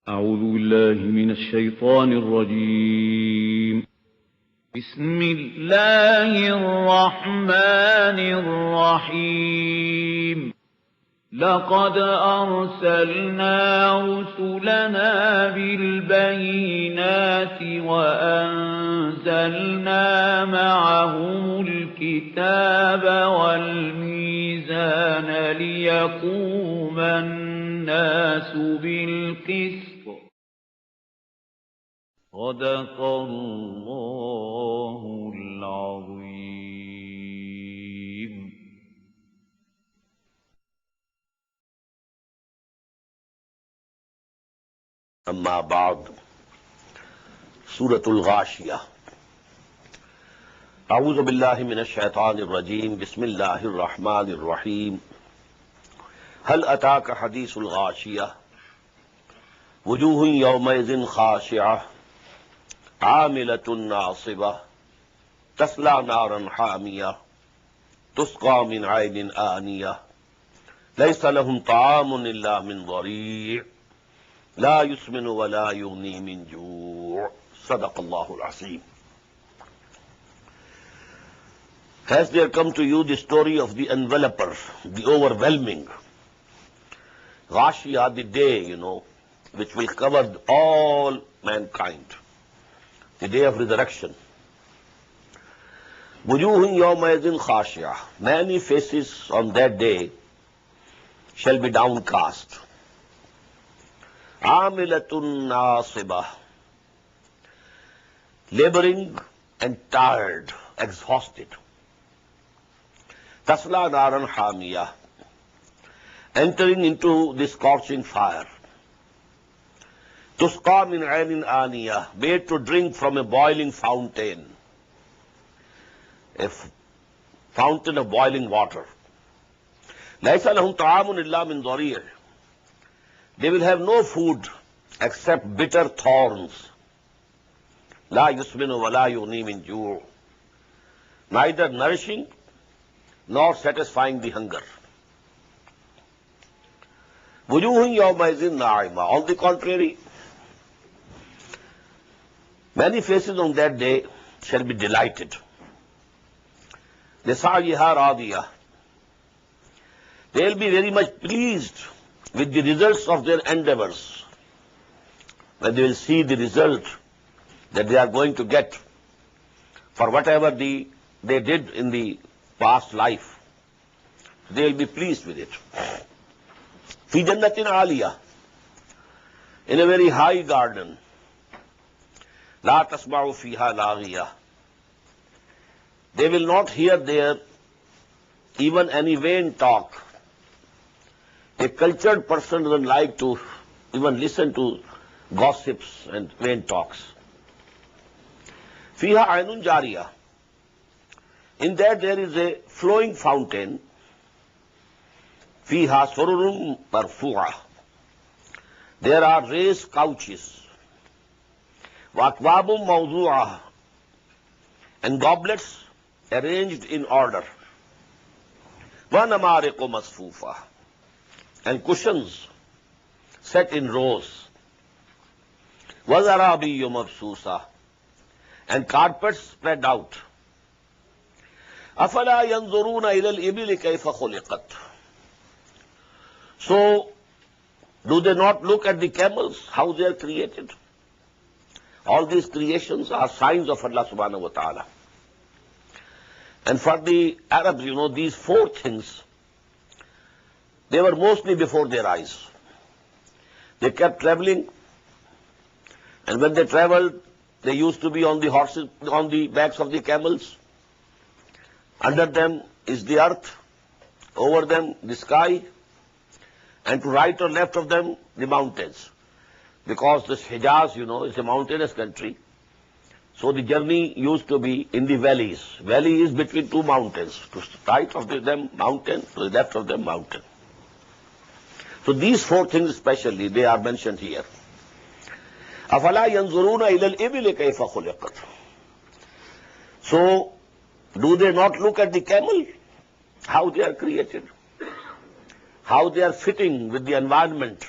أعوذ بالله من الشيطان الرجيم. بسم الله الرحمن الرحيم. لقد أرسلنا رسلنا بالبينات وأنزلنا معهم الكتاب والميزان ليقوم الناس بالقسط. صدق الله العظيم. اما بعد، سورة الغاشیہ. اعوذ باللہ من الشیطان الرجیم. بسم اللہ الرحمن الرحیم. هل اتاک حدیث الغاشیہ وجوہ یومئذ خاشعہ عاملۃ ناصبہ تصلی نارا حامیہ تسقى من عین آنیہ لیس لهم طعام الا من ضریع لا يسمن ولا يغني من جوع. صدق اللہ العظیم. Has there come to you the story of the enveloper, the overwhelming, Ghashiyah, the day, which will cover all mankind, the day of resurrection. Wujuhun yawmaidhin khashiyah. Many faces on that day shall be downcast. Amilatun nasibah. Laboring and tired, exhausted. Tasla naran hamiyah. Entering into the scorching fire. Tusqa min ainin aniyah, made to drink from a boiling fountain, a fountain of boiling water. Laysa lahum ta'amun illa min dhari'. They will have no food except bitter thorns. La yusminu wa la yughni min ju'. Neither nourishing nor satisfying the hunger. Wujuhun yawmaidhin na'ima. On the contrary, many faces on that day shall be delighted. Lisa'yiha radiyah. They will be very much pleased with the results of their endeavors. When they will see the result that they are going to get for whatever they did in the past life, they will be pleased with it. Fi jannatin aliyah, in a very high garden. La tasma'u fiha laghiyah. They will not hear there even any vain talk. A cultured person doesn't like to even listen to gossips and vain talks. Fiha aynun jariyah. In that there is a flowing fountain. Fiha sururun marfu'ah. There are raised couches. Wa akwabun mawdu'ah. And goblets arranged in order. Wa namariqu masfufah. And cushions set in rows. Wa zarabiyyu mabsusah. And carpets spread out. Afala yanzuruna ila al-ibili kayfa khuliqat. So, do they not look at the camels, how they are created? All these creations are signs of Allah subhanahu wa ta'ala. And for the Arabs, these four things, they were mostly before their eyes. They kept traveling, and when they traveled, they used to be on the horses, on the backs of the camels. Under them is the earth, over them the sky, and to right or left of them the mountains. Because this Hijaz, is a mountainous country, so the journey used to be in the valleys. Valley is between two mountains. To the right of them mountain, to the left of them mountain. So these four things especially, they are mentioned here. أَفَلَا يَنْظُرُونَ إِلَى الْإِبِلِ كَيْفَ خُلِقَتْ. So, do they not look at the camel? How they are created? How they are fitting with the environment?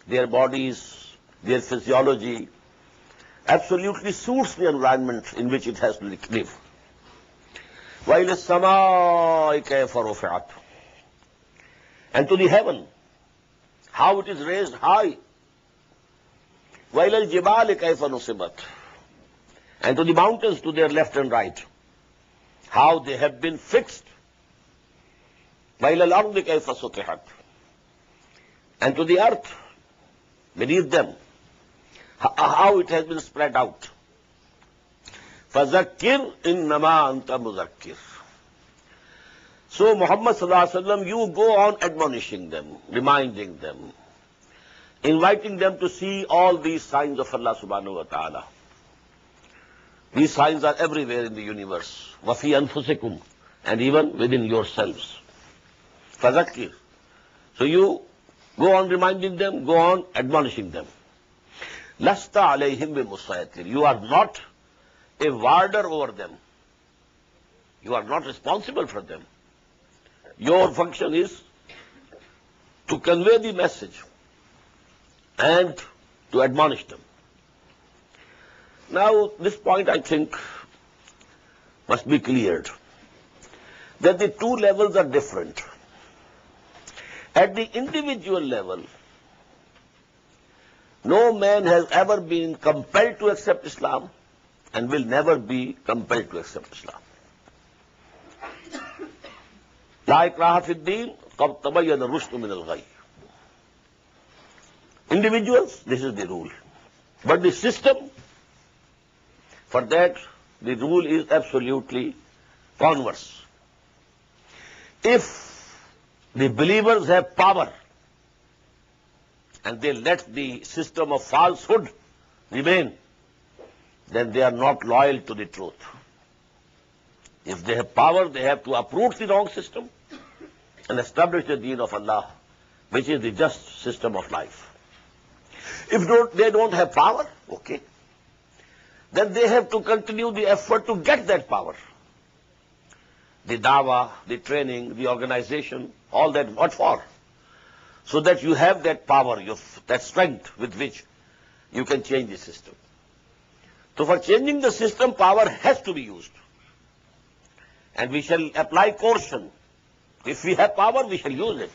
their bodies, their physiology, absolutely suits the environment in which it has to live. وَإِلَى السَّمَاءِ كَيْفَ رُفِعَتْ. And to the heaven, how it is raised high. وَإِلَى الْجِبَالِ كَيْفَ نُصِبَتْ. And to the mountains to their left and right, how they have been fixed. وَإِلَى الْأَرْضِ كَيْفَ سُطِحَتْ. And to the earth beneath them, how it has been spread out. فَذَكِّرْ إِنَّمَا أَنْتَ مُذَكِّرْ. So Muhammad sallallahu alaihi wasallam, you go on admonishing them, reminding them, inviting them to see all these signs of Allah subhanahu wa ta'ala. These signs are everywhere in the universe. وَفِي أَنفُسِكُمْ. And even within yourselves. فَذَكِّرْ. So you go on reminding them, go on admonishing them. لَسْتَ عَلَيْهِمْ بِمُسَيْطِرٍ. You are not a warder over them. You are not responsible for them. Your function is to convey the message and to admonish them. Now, this point, I think, must be cleared, that the two levels are different. At the individual level, no man has ever been compelled to accept Islam and will never be compelled to accept Islam. لا إكراه في الدين قد تبين الرشد من الغي. Individuals, this is the rule. But the system, for that, the rule is absolutely converse. If the believers have power and they let the system of falsehood remain, then they are not loyal to the truth. If they have power, they have to uproot the wrong system and establish the deen of Allah, which is the just system of life. If they don't have power, okay, then they have to continue the effort to get that power. The dawah, the training, the organization, all that, what for? So that you have that power, that strength with which you can change the system. So for changing the system, power has to be used. And we shall apply caution. If we have power, we shall use it.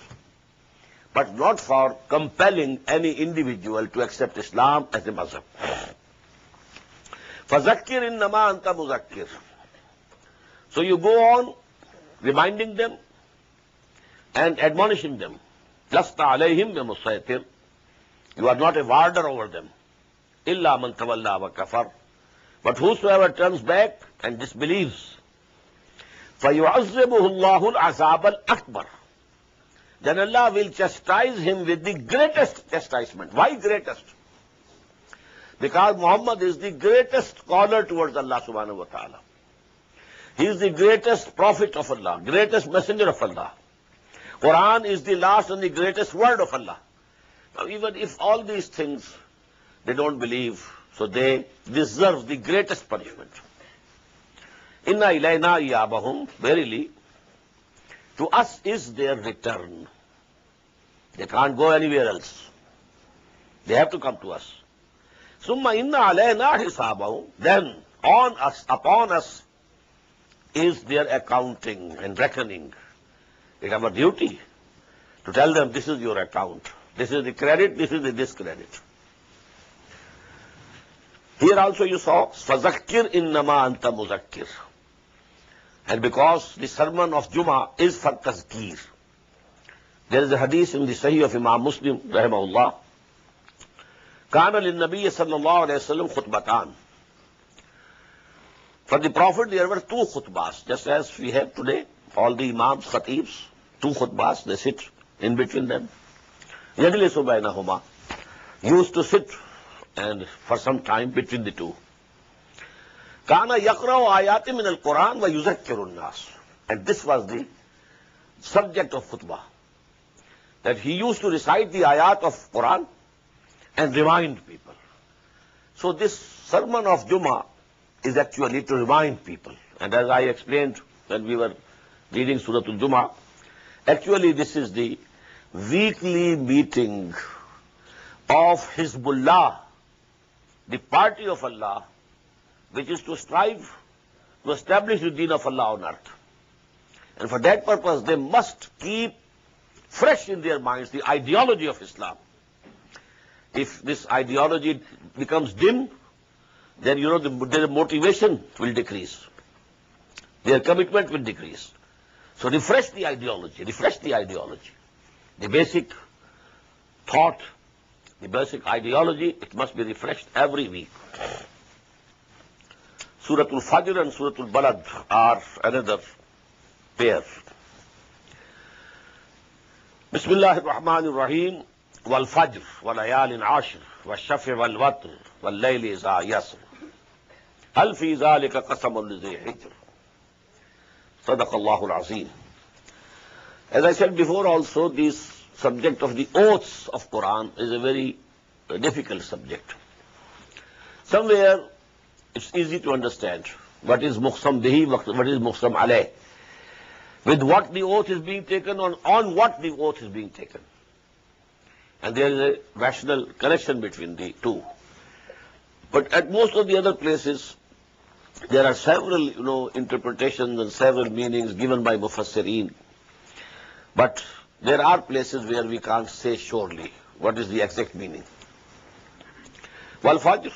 But not for compelling any individual to accept Islam as a mazhab. فَذَكِّرْ إِنَّمَا أَنْتَ مُذَكِّرْ. So you go on reminding them and admonishing them. لَسْتَ عَلَيْهِمْ بِمُسَيْطِرٍ. You are not a warder over them. إِلَّا مَنْ تَوَلَّى وَكَفَرْ. But whosoever turns back and disbelieves, فَيُعَذِّبُهُ اللَّهُ الْعَذَابَ الْأَكْبَرَ. Then Allah will chastise him with the greatest chastisement. Why greatest? Because Muhammad is the greatest caller towards Allah subhanahu wa ta'ala. He is the greatest prophet of Allah, greatest messenger of Allah. Quran is the last and the greatest word of Allah. Now even if all these things they don't believe, so they deserve the greatest punishment. Inna ilayna iyabahum, verily, to us is their return. They can't go anywhere else. They have to come to us. Summa inna alayna hisabahum, then on us, upon us, is their accounting and reckoning. It is our duty to tell them this is your account. This is the credit, this is the discredit. Here also you saw, فَذَكِّرْ إِنَّمَا أَنْتَ مُذَكِّرْ. And because the sermon of Jummah is for tazkir. There is a hadith in the Sahih of Imam Muslim, rahimahullah. كَانَ لِلنَّبِيِّ صَلَّى اللَّهُ عَلَيْهِ وَسَلَّمْ خُطْبَتَانِ. For the Prophet there were two khutbahs, just as we have today. All the imams, khatibs, two khutbahs, they sit in between them. يَجْلِسُ بَيْنَهُمَا. Used to sit and for some time between the two. كَانَ يَقْرَأُ آيَاتٍ مِنَ الْقُرْآنِ وَيُذَكِّرُ النَّاسِ. And this was the subject of khutbah. That he used to recite the ayat of Quran and remind people. So this sermon of Jummah is actually to remind people. And as I explained when we were reading Surah Al-Jummah, actually this is the weekly meeting of Hizbullah, the party of Allah, which is to strive to establish the deen of Allah on earth. And for that purpose, they must keep fresh in their minds the ideology of Islam. If this ideology becomes dim, then their motivation will decrease. Their commitment will decrease. So refresh the ideology, The basic thought, the basic ideology, it must be refreshed every week. Surah Al-Fajr and Surah Al-Balad are another pair. Bismillah ar-Rahman ar-Rahim. Wal-Fajr, wal-Layalin Ashr, wal-Shaf'i wal-Watr, wal-Layli iza yasr. Hal fi zalika qasamun lizi hijr. Sadaqallahu al-Azim. As I said before also, this subject of the oaths of Quran is a very difficult subject. Somewhere it's easy to understand what is muqsam bihi, what is muqsam alayh, with what the oath is being taken, on what the oath is being taken. And there is a rational connection between the two. But at most of the other places, there are several, interpretations and several meanings given by Mufassirin. But there are places where we can't say surely what is the exact meaning. Wal-Fajr,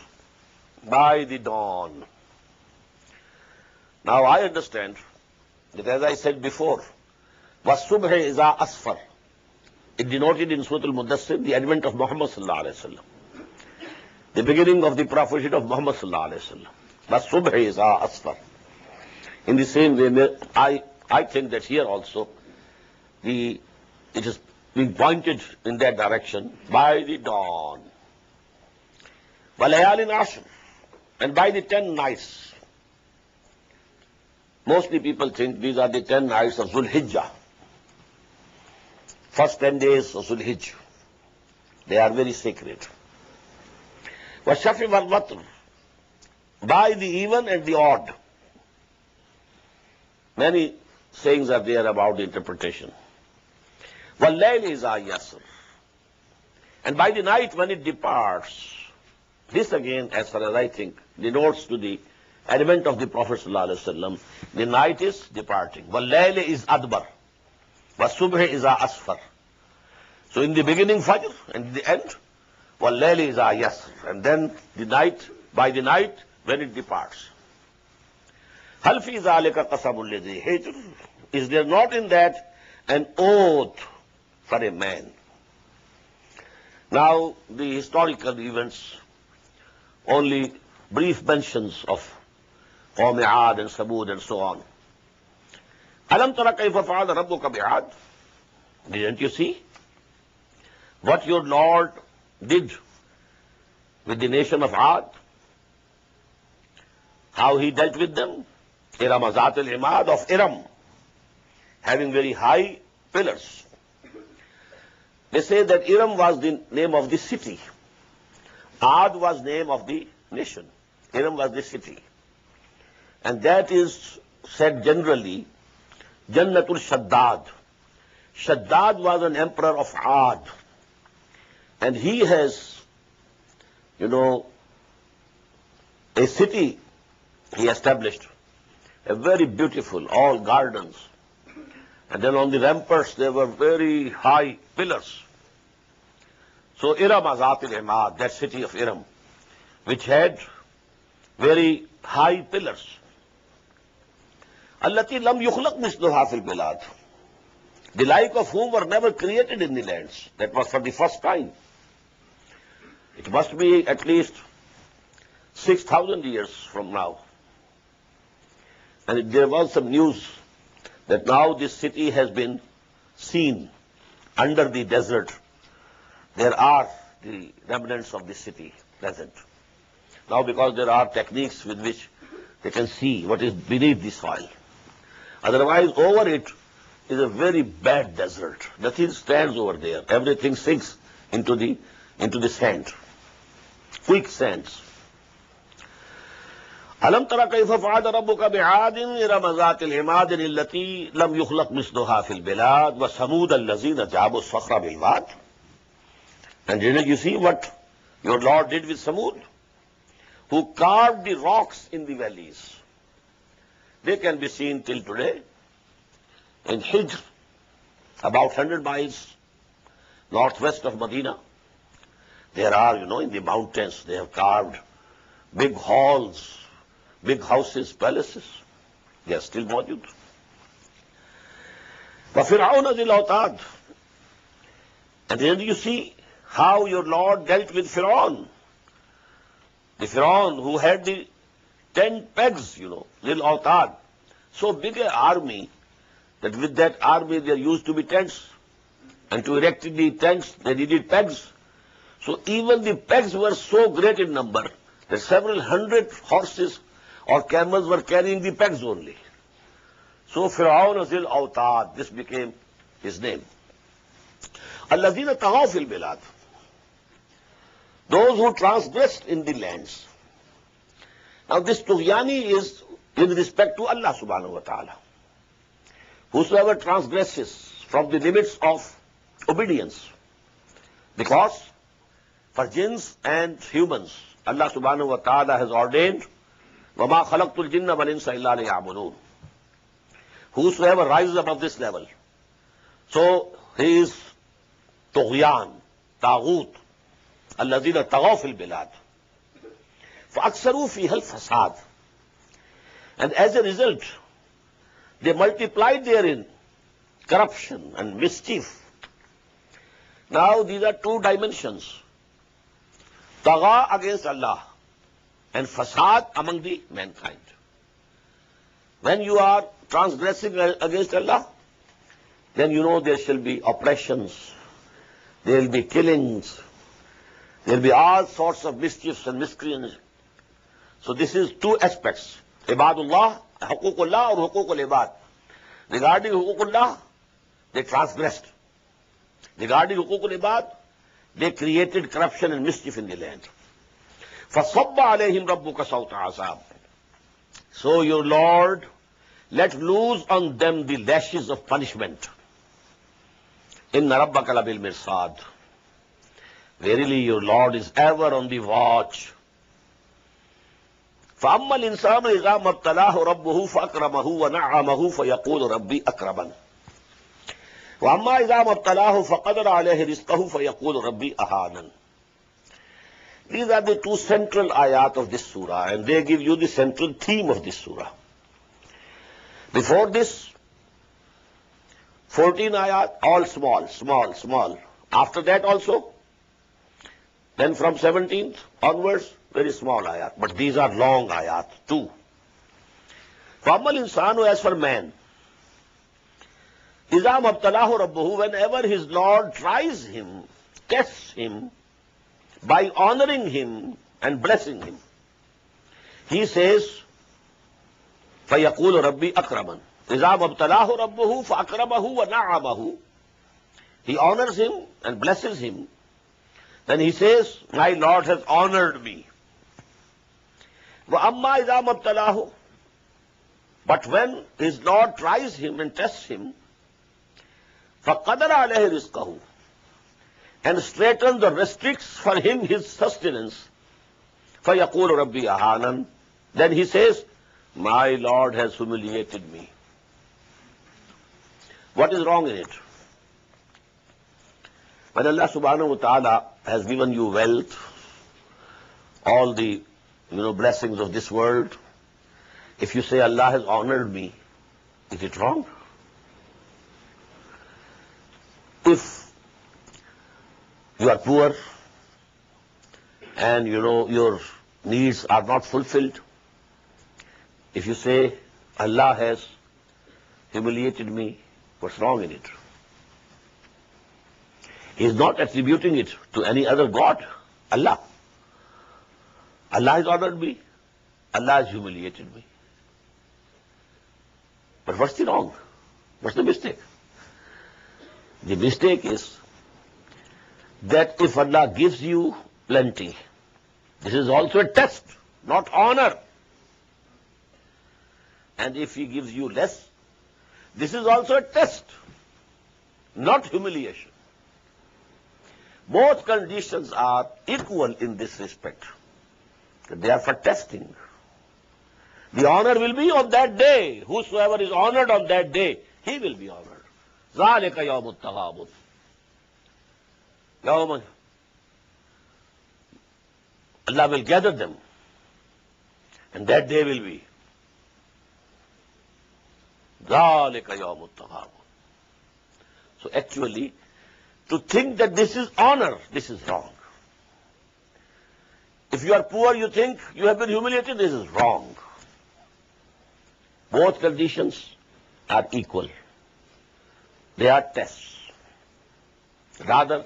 by the dawn. Now I understand that, as I said before, was-subh iza asfar. It denoted in Surah Al-Mudassir the advent of Muhammad sallallahu alaihi wasallam, the beginning of the prophethood of Muhammad sallallahu alaihi wasallam. Was-subh iza asfar. In the same way, I think that here also it is being pointed in that direction, by the dawn. Wal-Layalin Ashr, and by the 10 nights. Mostly people think these are the 10 nights of Dhul Hijjah. First 10 days of Dhul Hijjah. They are very sacred. Wash-Shaf'i wal-Watr, by the even and the odd. Many sayings are there about the interpretation. Wal-Layli iza yasr, and by the night when it departs. This again, as far as I think, denotes to the advent of the Prophet sallallahu alaihi wasallam. The night is departing. Wal-Layli is adbar, was-subh iza asfar. So in the beginning Fajr, and in the end Wal-Layli iza yasr, and then the night, by the night when it departs. Hal fi zalika qasamul lizi hijr, is there not in that an oath for a man? Now the historical events, only brief mentions of Qawm Aad and Samud and so on. Alam tara kayfa fa'ala rabbuka bi'ad? Didn't you see what your Lord did with the nation of Aad? How he dealt with them? Iram Zat al-Imad, of Iram, having very high pillars. They say that Iram was the name of the city. Aad was name of the nation. Iram was the city. And that is said generally, Jannatul Shaddad. Shaddad was an emperor of Aad. And he has, a city he established, a very beautiful, all gardens. And then on the ramparts there were very high pillars. So Iram Zat al-Imad, that city of Iram, which had very high pillars. Allati lam yukhlaq misluha fil bilad, the like of whom were never created in the lands. That was for the first time. It must be at least 6,000 years from now. And there was some news that now this city has been seen under the desert. There are the remnants of this city present. Now because there are techniques with which they can see what is beneath the soil. Otherwise, over it is a very bad desert. Nothing stands over there. Everything sinks into the sand. Quick sands. Alam tara kayfa fa'ala rabbuka bi'adin iram zat al-imad allati lam yukhlaq misluha fil bilad wa samud allazina jabu as-sakhra bil wad. And didn't you see what your Lord did with Samud? Who carved the rocks in the valleys. They can be seen till today in Hijr, about 100 miles northwest of Medina. There are, in the mountains, they have carved big halls, big houses, palaces. They are still موجود. وَفِرْعَوْنَ ذِي الْأَوْتَادِ. And then you see how your Lord dealt with Fir'aun. The Fir'aun who had the 10 pegs, ذِي الْأَوْتَادِ. So big an army that with that army there used to be tents. And to erect the tents, they needed pegs. So even the pegs were so great in number that several hundred horses or camels were carrying the pegs only. So Fir'aun Zil Awtad, this became his name. Allazina taghaw fil bilad. Those who transgressed in the lands. Now this tughyani is in respect to Allah subhanahu wa ta'ala. Whosoever transgresses from the limits of obedience. Because for jinns and humans, Allah subhanahu wa ta'ala has ordained, وَمَا خَلَقْتُ الْجِنَّ وَالْإِنسَ إِلَّا لِيَعْبُدُونَ. Whosoever rises above this level, so he is طغيان, طاغوت, الذين طغوا في البلاد فأكثروا فيها الفساد. And as a result, they multiplied therein corruption and mischief. Now these are two dimensions. Tagha against Allah and fasad among the mankind. When you are transgressing against Allah, then there shall be oppressions, there will be killings, there will be all sorts of mischiefs and miscreants. So this is two aspects. Ibadullah, Huququllah or Huququl Ibad. Regarding Huququllah, they transgressed. Regarding Huququl Ibad, they created corruption and mischief in the land. فَصَبَّ عَلَيْهِمْ رَبُّكَ صَوْتَ عَذَابٍ. So your Lord let loose on them the lashes of punishment. إِنَّ رَبَّكَ لَبِالْمِرْصَادِ. Verily your Lord is ever on the watch. فَأَمَّا الْإِنسَانُ إِذَا مَبْتَلَاهُ رَبُّهُ فَأَكْرَمَهُ وَنَعَّمَهُ فَيَقُولُ رَبِّي أَكْرَمَنِ وَأَمَّا إِذَا مَبْتَلَاهُ فَقَدَرَ عَلَيْهِ رِزْقَهُ فَيَقُولُ رَبِّي أَهَانَنِ. These are the two central ayat of this surah, and they give you the central theme of this surah. Before this, 14 ayat, all small, small, small. After that also, then from 17th onwards, very small ayat. But these are long ayat too. فَأَمَّا الْإِنسَانُ, as for man, إِذَا مَبْتَلَاهُ رَبُّهُ, whenever his Lord tries him, tests him, by honoring him and blessing him, he says, فَيَقُولُ رَبِّي أَكْرَمًا. إِذَا مَبْتَلَاهُ رَبُّهُ فَأَكْرَمَهُ وَنَعَّمَهُ. He honors him and blesses him. Then he says, my Lord has honored me. وَأَمَّا إِذَا مَبْتَلَاهُ. But when his Lord tries him and tests him, فَقَدَرَ عَلَيْهِ رِزْقَهُ, and straightens or restricts for him his sustenance, فَيَقُولُ رَبِّي أَهَانًا. Then he says, my Lord has humiliated me. What is wrong in it? When Allah subhanahu wa ta'ala has given you wealth, all the blessings of this world, if you say Allah has honored me, is it wrong? If you are poor and your needs are not fulfilled, if you say Allah has humiliated me, what's wrong in it? He is not attributing it to any other God. Allah. Allah has honored me. Allah has humiliated me. But what's the wrong? What's the mistake? The mistake is that if Allah gives you plenty, this is also a test, not honor. And if He gives you less, this is also a test, not humiliation. Both conditions are equal in this respect. They are for testing. The honor will be on that day. Whosoever is honored on that day, he will be honored. ذَلِكَ يَوْمُ التَّغَابُنِ. Yawm, Allah will gather them, and that day will be ذَلِكَ يَوْمُ التَّغَابُنِ. So actually, to think that this is honor, this is wrong. If you are poor, you think you have been humiliated, this is wrong. Both conditions are equal. They are tests. Rather,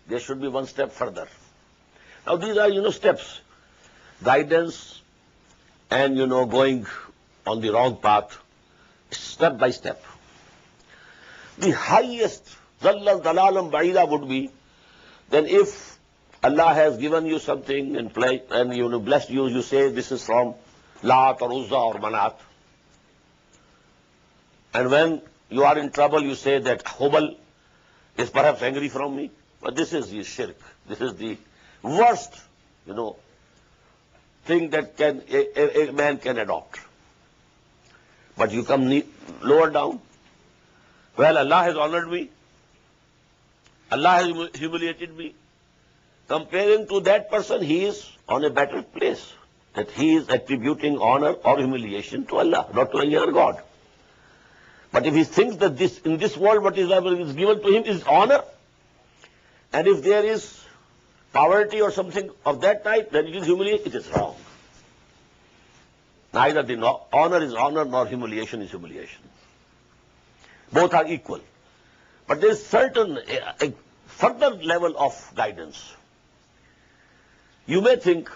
there should be one step further. Now these are, steps. Guidance and, going on the wrong path, step by step. The highest Zallal Dalalam Ba'ida would be, then if Allah has given you something and blessed you, you say this is from Lat or Uzza or Manat. And when you are in trouble, you say that Hubal is perhaps angry from me. But this is the shirk. This is the worst, thing that a man can adopt. But you come lower down. Well, Allah has honored me. Allah has humiliated me. Comparing to that person, he is on a better place. That he is attributing honor or humiliation to Allah, not to any other God. But if he thinks that in this world what is given to him is honor, and if there is poverty or something of that type, then it is humiliation, it is wrong. Neither the honor is honor nor humiliation is humiliation. Both are equal. But there is a further level of guidance. You may think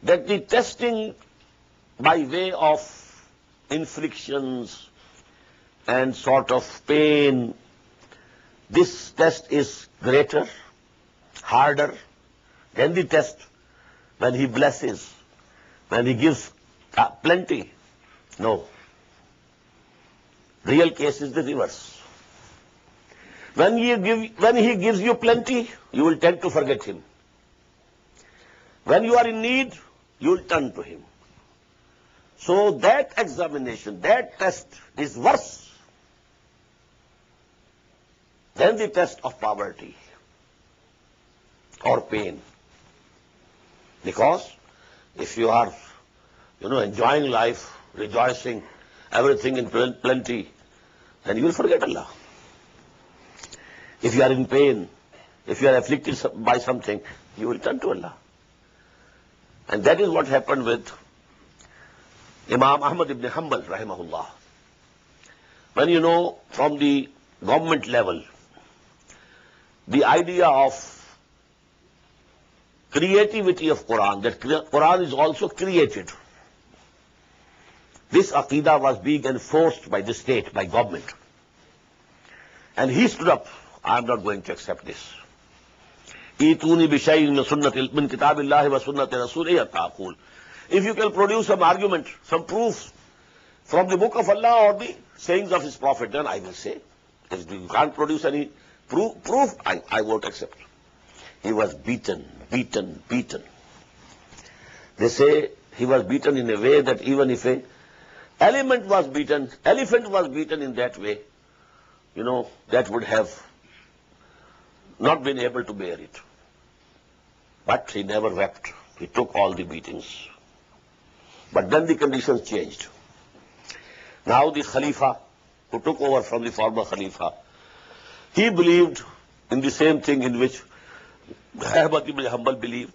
that the testing by way of inflictions and sort of pain, this test is greater, harder than the test when he blesses, when he gives plenty. No. Real case is the reverse. When he gives you plenty, you will tend to forget him. When you are in need, you will turn to him. So that examination, that test is worse than the test of poverty or pain. Because if you are, enjoying life, rejoicing, everything in plenty, then you will forget Allah. If you are in pain, if you are afflicted by something, you will turn to Allah. And that is what happened with Imam Ahmad ibn Hanbal, rahimahullah. When from the government level, the idea of creativity of Quran, that Quran is also created, this aqidah was being enforced by the state, by government. And he stood up, I am not going to accept this. Ituni bishay'in min kitabillahi wa sunnati rasul taqul. If you can produce some argument, some proof from the book of Allah or the sayings of his prophet, then I will say. If you can't produce any proof, I won't accept. He was beaten. They say he was beaten in a way that even if an elephant was beaten in that way, that would have not been able to bear it. But he never wept. He took all the beatings. But then the conditions changed. Now the Khalifa, who took over from the former Khalifa, he believed in the same thing in which Ahmad ibn Hanbal believed.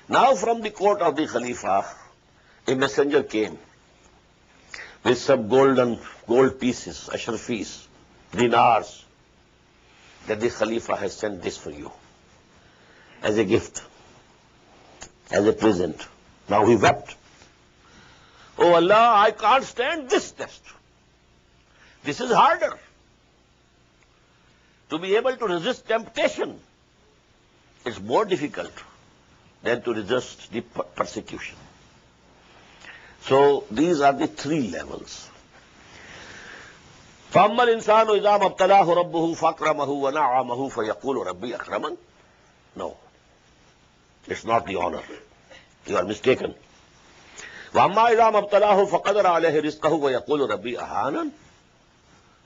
Now from the court of the Khalifa, a messenger came with some gold pieces, ashrafis, dinars, that the Khalifa has sent this for you as a gift, as a present. Now he wept. Oh Allah, I can't stand this test. This is harder. To be able to resist temptation is more difficult than to resist the persecution. So these are the three levels. فَأَمَّا الْإِنسَانُ إِذَا مَا ابْتَلَاهُ رَبُّهُ فَأَكْرَمَهُ وَنَعَّمَهُ فَيَقُولُ رَبِّي أَكْرَمَنِ. No, it's not the honor. You are mistaken. وَأَمَّا إِذَا مَا ابْتَلَاهُ فَقَدَرَ عَلَيْهِ رِزْقَهُ وَيَقُولُ رَبِّي أَهَانَنِ.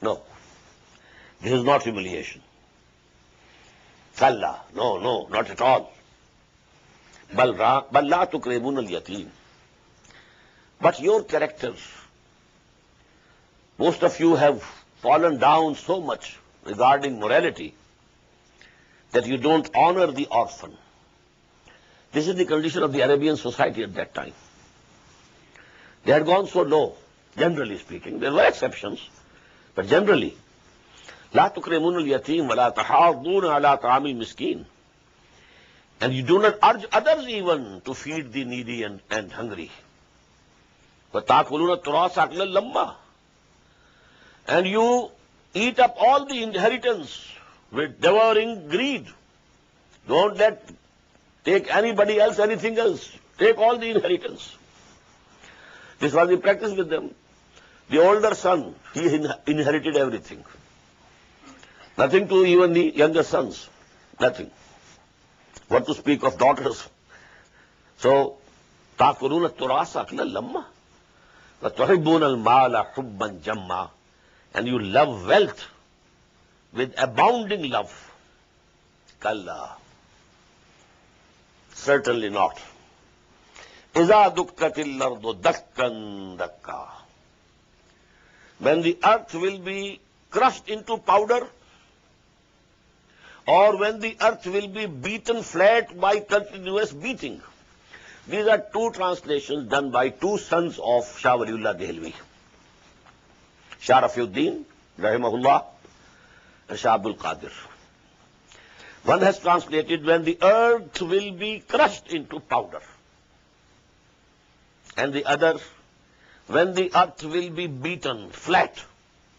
No, this is not humiliation. Kalla, no, not at all. بَلْ لَا تُكْرِمُونَ الْيَتِيمَ. But your character, most of you have fallen down so much regarding morality that you don't honor the orphan. This is the condition of the Arabian society at that time. They had gone so low, generally speaking. There were exceptions, but generally, لَا تُكْرِمُونَ الْيَتِيمَ وَلَا تَحَاضُّونَ عَلَىٰ طَعَامِ الْمِسْكِينِ. And you do not urge others even to feed the needy and hungry. وَتَأْكُلُونَ التُّرَاثَ أَكْلًا لَمًّا. And you eat up all the inheritance with devouring greed. Don't take anybody else anything else. Take all the inheritance. This was the practice with them. The older son, he inherited everything. Nothing to even the younger sons. Nothing. What to speak of daughters? So, تَأْكُلُونَ التُّرَاثَ أَكْلًا لَمًّا وَتُحِبُّونَ الْمَالَ حُبًّا جَمًّا. And you love wealth with abounding love. Kalla. Certainly not. إِذَا دُكَّتِ الْأَرْضُ دَكًّا دَكًّا. When the earth will be crushed into powder, or when the earth will be beaten flat by continuous beating. These are two translations done by two sons of Shah Waliullah Dehlvi. Shah Rafiuddin, rahimahullah, and Shah Abdul Qadir. One has translated, when the earth will be crushed into powder. And the other, when the earth will be beaten flat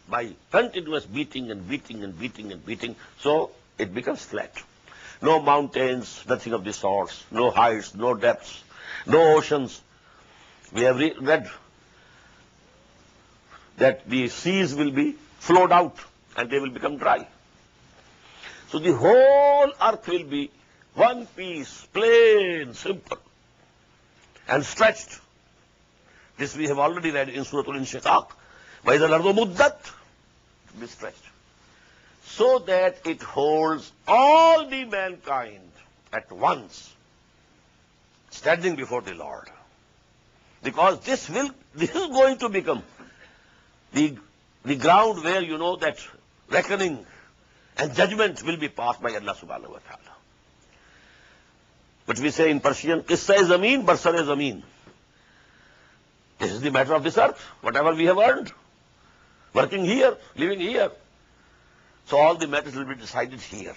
by continuous beating and beating and beating and beating, so it becomes flat. No mountains, nothing of the sorts, no heights, no depths, no oceans. We have read that the seas will be flowed out and they will become dry. So the whole earth will be one piece, plain, simple, and stretched. This we have already read in Surah Al-Inshiqaq. وَإِذَا الْأَرْضُ مُدَّتْ, to be stretched, so that it holds all the mankind at once, standing before the Lord. Because this is going to become the ground where you know that reckoning and judgment will be passed by Allah subhanahu wa ta'ala. But we say in Persian, Qissa-e Zameen, Barsar-e Zameen. This is the matter of this earth, whatever we have earned, working here, living here. So all the matters will be decided here.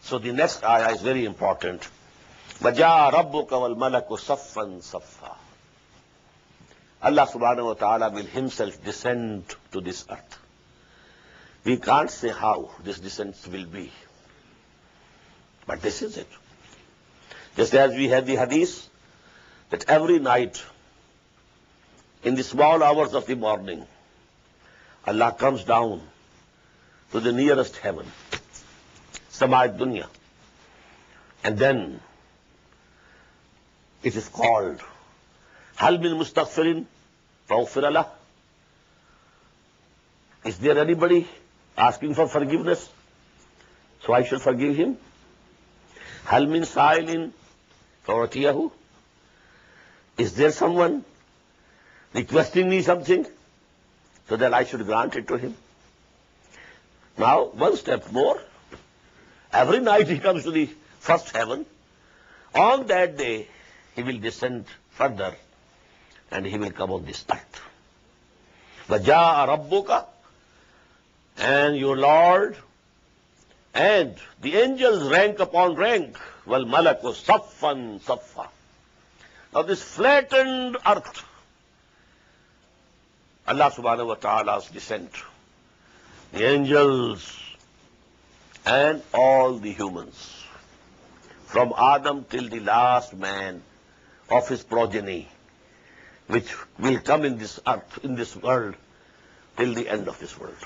So the next ayah is very important. وَجَاءَ رَبُّكَ وَالْمَلَكُ صَفًّا صَفًّا. Allah subhanahu wa ta'ala will himself descend to this earth. We can't say how this descent will be. But this is it. Just as we had the hadith that every night in the small hours of the morning, Allah comes down to the nearest heaven, Sama'at Dunya. And then it is called, Hal min mustaghfirin faghfir lah. Is there anybody asking for forgiveness? So I should forgive him. Hal min sa'ilin fa'utiyahu. Is there someone requesting me something so that I should grant it to him? Now, one step more. Every night he comes to the first heaven. On that day, he will descend further and he will come on this earth. وَجَاءَ رَبُّكَ, and your Lord, and the angels rank upon rank, وَالْمَلَكُ صَفًّا صَفًّا. Now this flattened earth, Allah subhanahu wa ta'ala's descent, the angels and all the humans, from Adam till the last man of his progeny, which will come in this earth, in this world, till the end of this world.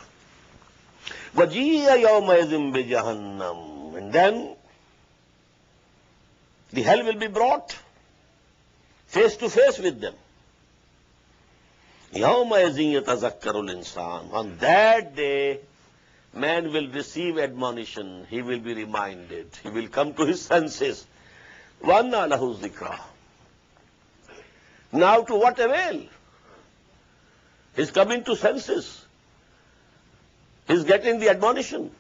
وَجِيَّ يَوْمَئِذٍ بِجَهَنَّمَ, and then the hell will be brought face to face with them. يَوْمَئِذٍ يَتَذَكَّرُ الْإِنسَانُ, on that day man will receive admonition, he will be reminded, he will come to his senses. وَأَنَّى لَهُ الذِّكْرَى. Now to what avail? He's coming to senses. He's getting the admonition.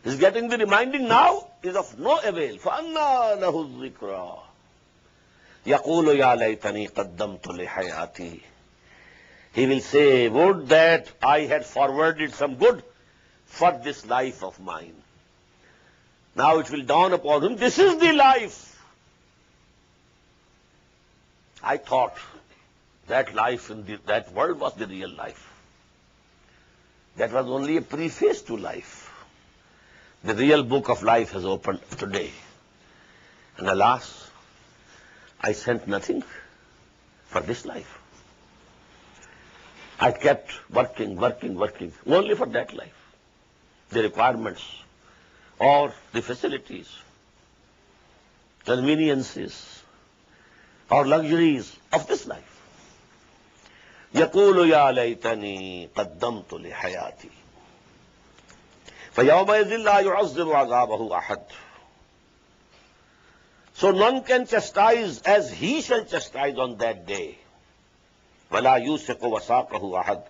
He's getting the reminding now is of no avail. فَأَنَّى لَهُ الذِّكْرَى يَقُولُ يَا لَيْتَنِي قَدَّمْتُ لِحَيَاتِي. He will say, would that I had forwarded some good for this life of mine. Now it will dawn upon him, this is the life. I thought that life in that world was the real life. That was only a preface to life. The real book of life has opened today. And alas, I sent nothing for this life. I kept working, only for that life. The requirements or the facilities, conveniences or luxuries of this life. يَقُولُ يَا لَيْتَنِي قَدَّمْتُ لِحَيَاتِي فَيَوْمَئِذٍ لَا يُعَذِّبُ عَذَابَهُ أَحَدٌ. So none can chastise as he shall chastise on that day. وَلَا يُوثِقُ وَثَاقَهُ أَحَدٌ.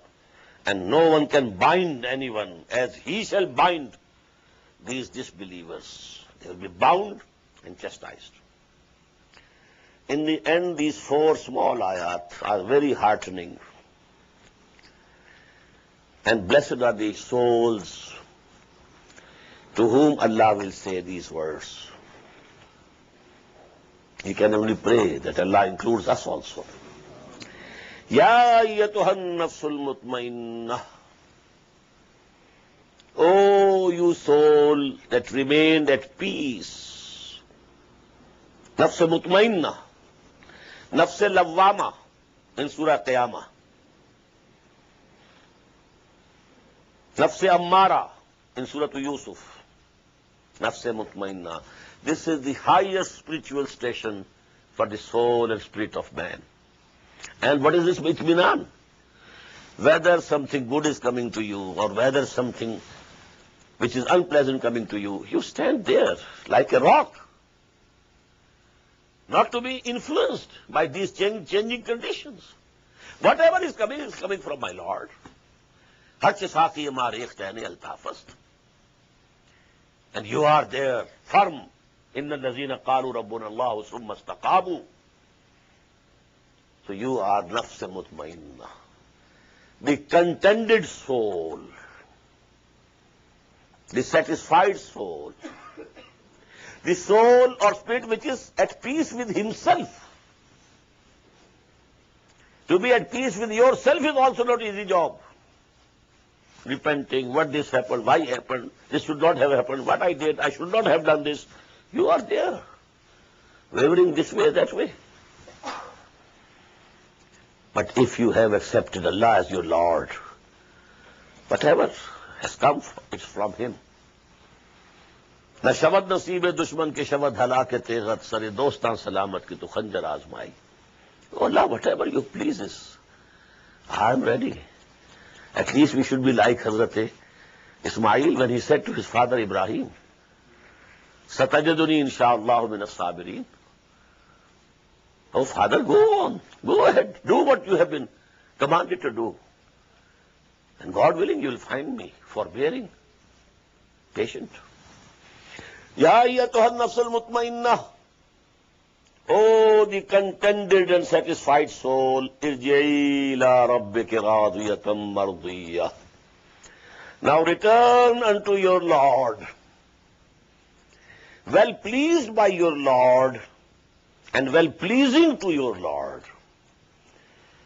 And no one can bind anyone as he shall bind these disbelievers. They will be bound and chastised. In the end, these 4 small ayat are very heartening. And blessed are the souls to whom Allah will say these words. You can only pray that Allah includes us also. Ya ayyatuhan nafsul mutmainnah. Oh, you soul that remained at peace. Nafs mutmainnah. Nafs lawwama in Surah Qiyamah. Nafs ammara in Surah Yusuf. Nafs mutmainnah. This is the highest spiritual station for the soul and spirit of man. And what is this itminan? Whether something good is coming to you or whether something which is unpleasant coming to you, you stand there like a rock, not to be influenced by these changing conditions. Whatever is coming from my Lord. And you are there firm. إِنَّ الَّذِينَ قَالُوا رَبُّنَا اللَّهُ ثُمَّ اسْتَقَامُوا. So you are nafs mutmainnah, the contented soul, the satisfied soul, the soul or spirit which is at peace with himself. To be at peace with yourself is also not an easy job. Repenting, what this happened, why happened, this should not have happened, what I did, I should not have done this. You are there, wavering this way, that way. But if you have accepted Allah as your Lord, whatever has come, it's from Him. Na shabad naseeb dushman ke shabad halak tegat sare dostan salamat ki tu khanjar azmai. Oh Allah, whatever you pleases, I am ready. At least we should be like Hazrat Ismail when he said to his father Ibrahim, Satajaduni insha'Allah min as-sabirin. Oh father, go on, go ahead, do what you have been commanded to do. And God willing, you will find me forbearing, patient. Ya ayyatuhan nafsul mutmainnah. Oh, the contented and satisfied soul, irji'i ila rabbiki radiyatan mardiyah. Now return unto your Lord, well pleased by your Lord and well pleasing to your Lord.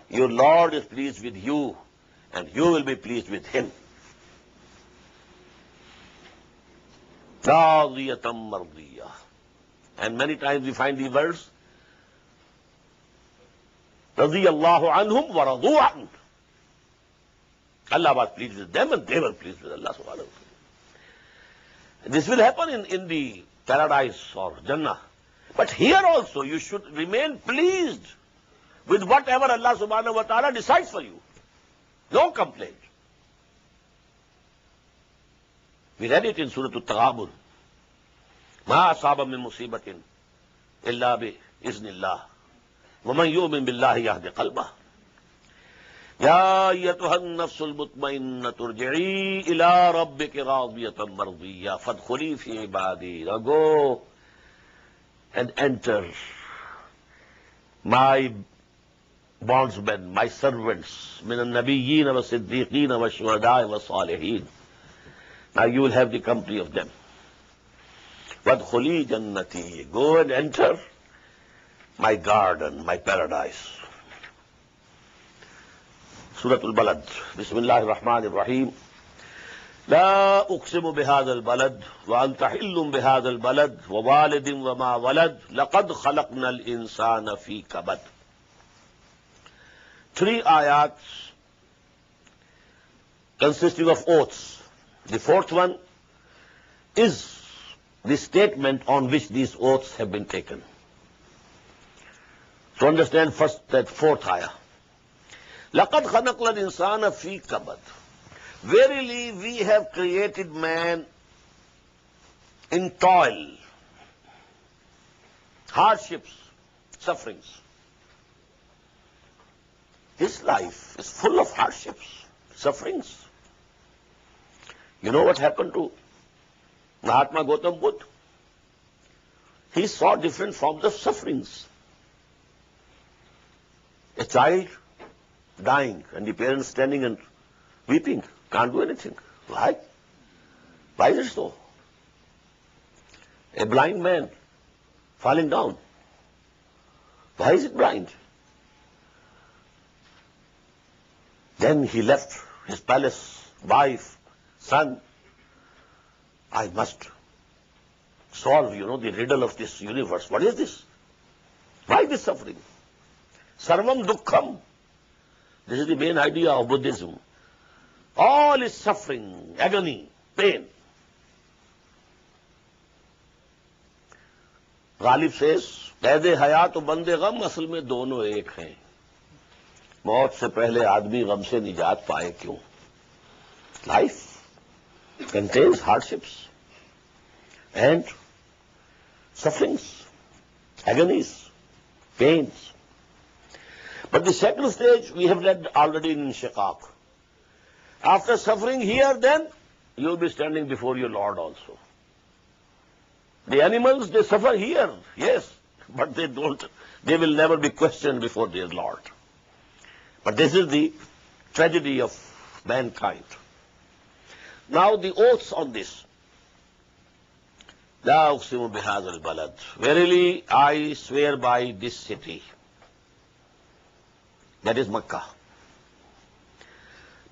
Your Lord is pleased with you and you will be pleased with Him. Radiyatan mardiyah. And many times we find the verse, radiyallahu anhum wa radu an. Allah was pleased with them and they were pleased with Allah subhanahu wa ta'ala. This will happen in the paradise or Jannah. But here also you should remain pleased with whatever Allah subhanahu wa ta'ala decides for you. No complaint. We read it in Surah Al-Taghabun. مَا أَصَابَ مِن مُصِيبَةٍ إِلَّا بِإِذْنِ اللَّهِ وَمَن يُؤْمِن بِاللَّهِ يَهْدِ قَلْبَهُ يَا أَيَّتُهَا النَّفْسُ الْمُطْمَئِنَّةُ ارْجِعِي إِلَىٰ رَبِّكِ رَاضِيَةً مَرْضِيَّةً فَادْخُلِي فِي عِبَادِي. Now go and enter my bondsmen, my servants, مِنَ النَّبِيِّينَ وَالصِّدِّيقِينَ وَالشُّهَدَاءِ وَالصَّالِحِينَ. Now you will have the company of them. وَادْخُلِي جَنَّتِي. Go and enter my garden, my paradise. Surah Al-Balad. Bismillahir Rahmanir Rahim. لا أقسم بهذا البلد وأنت حل بهذا البلد ووالد وما ولد لقد خلقنا الإنسان في كبد. 3 ayats consisting of oaths. The 4th one is the statement on which these oaths have been taken. So understand first that 4th ayah. لَقَدْ خَلَقْنَا الْإِنسَانَ فِي كَبَدٍ. Verily we have created man in toil, hardships, sufferings. His life is full of hardships, sufferings. You know what happened to Mahatma Gautam Buddha? He saw different forms of sufferings. A child dying and the parents standing and weeping, can't do anything. Why? Why is it so? A blind man falling down. Why is it blind? Then he left his palace, wife, son. I must solve, the riddle of this universe. What is this? Why this suffering? Sarvam dukkham. This is the main idea of Buddhism. All is suffering, agony, pain. Ghalib says, Qaid-e hayat o bande gham asl mein dono ek hain. मौत से पहले आदमी गम से निजात पाए क्यों? Life contains hardships and sufferings, agonies, pains. But the second stage we have read already in Shiqaq. After suffering here, then you will be standing before your Lord also. The animals, they suffer here, yes, but they will never be questioned before their Lord. But this is the tragedy of mankind. Now the oaths on this. La uqsimu bihadha al-balad. Verily I swear by this city. That is Makkah.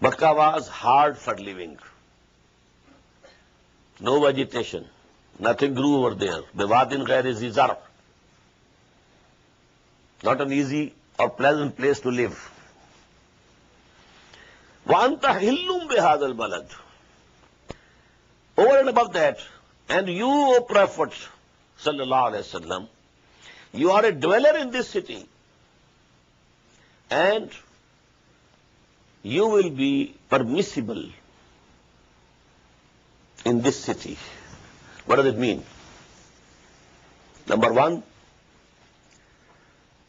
Makkah was hard for living. No vegetation. Nothing grew over there. Biwadin ghairi zi zarf. Not an easy or pleasant place to live. وَأَنْتَ حِلٌّ بِهَذَا الْبَلَدِ. Over and above that, and you, O Prophet, sallallahu alayhi wasallam, you are a dweller in this city, and you will be permissible in this city. What does it mean? Number one,